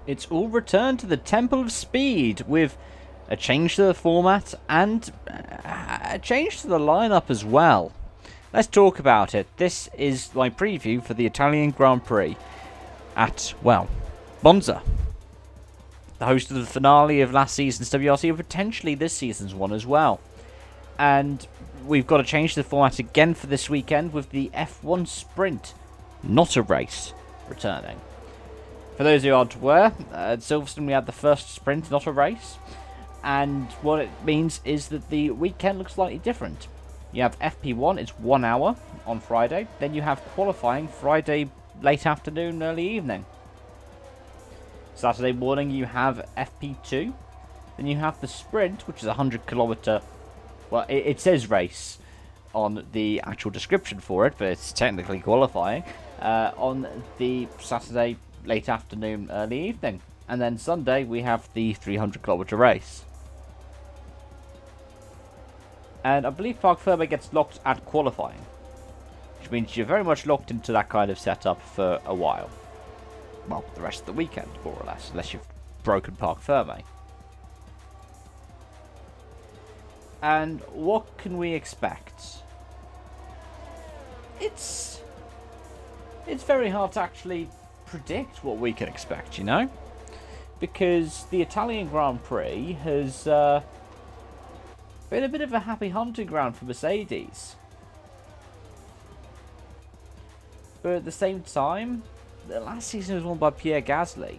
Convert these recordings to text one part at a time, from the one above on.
It's all returned to the Temple of Speed with a change to the format and a change to the lineup as well. Let's talk about it. This is my preview for the Italian Grand Prix at, well, Monza. The host of the finale of last season's WRC and potentially this season's one as well. And we've got to change the format again for this weekend with the F1 Sprint, not a race, returning. For those who aren't aware, at Silverstone we had the first sprint, not a race. And what it means is that the weekend looks slightly different. You have FP1, it's 1 hour on Friday. Then you have qualifying Friday late afternoon, early evening. Saturday morning you have FP2. Then you have the sprint, which is a 100-kilometer... Well, it says race on the actual description for it, but it's technically qualifying. On the Saturday late afternoon, early evening. And then Sunday we have the 300-kilometer race. And I believe Parc Ferme gets locked at qualifying, which means you're very much locked into that kind of setup for a while. Well, the rest of the weekend, more or less, unless you've broken Parc Ferme. And what can we expect? It's very hard to actually predict what we can expect, you know? Because the Italian Grand Prix has been a bit of a happy hunting ground for Mercedes. But at the same time, the last season was won by Pierre Gasly.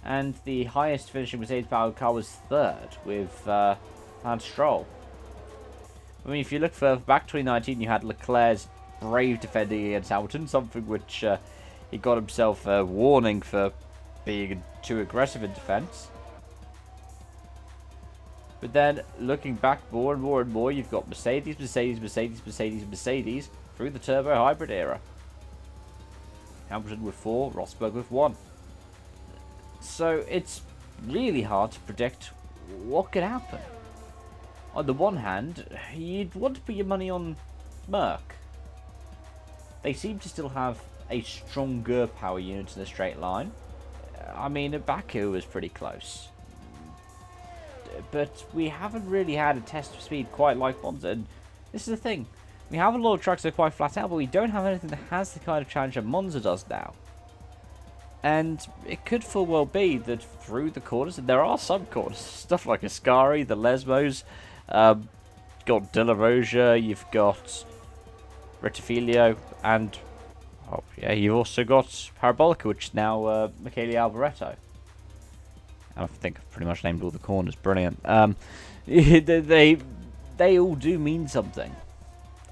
And the highest finishing Mercedes-powered car was third with Lance Stroll. I mean, if you look further back, 2019, you had Leclerc's brave defending against Hamilton, something which he got himself a warning for being too aggressive in defence. But then, looking back more and more and more, you've got Mercedes through the turbo hybrid era. Hamilton with 4, Rosberg with 1. So it's really hard to predict what could happen. On the one hand, you'd want to put your money on Merc. They seem to still have a stronger power unit in the straight line. I mean, Baku was pretty close. But we haven't really had a test of speed quite like Monza. And this is the thing. We have a lot of tracks that are quite flat out, but we don't have anything that has the kind of challenge that Monza does now. And it could full well be that through the corners, and there are some corners, stuff like Ascari, the Lesmos, got De La Roja, you've got Rettifilio, and oh yeah, you've also got Parabolica, which is now Michele Alboreto. I think I've pretty much named all the corners. Brilliant. They all do mean something.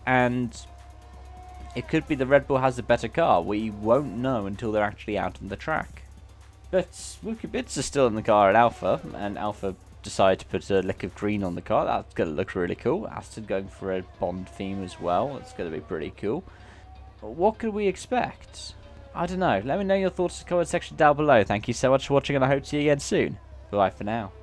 And it could be the Red Bull has the better car. We won't know until they're actually out on the track. But Wookie Bits are still in the car at Alpha, and Alpha decided to put a lick of green on the car. That's going to look really cool. Aston going for a Bond theme as well. It's going to be pretty cool. But what could we expect? I don't know. Let me know your thoughts in the comment section down below. Thank you so much for watching, and I hope to see you again soon. Bye for now.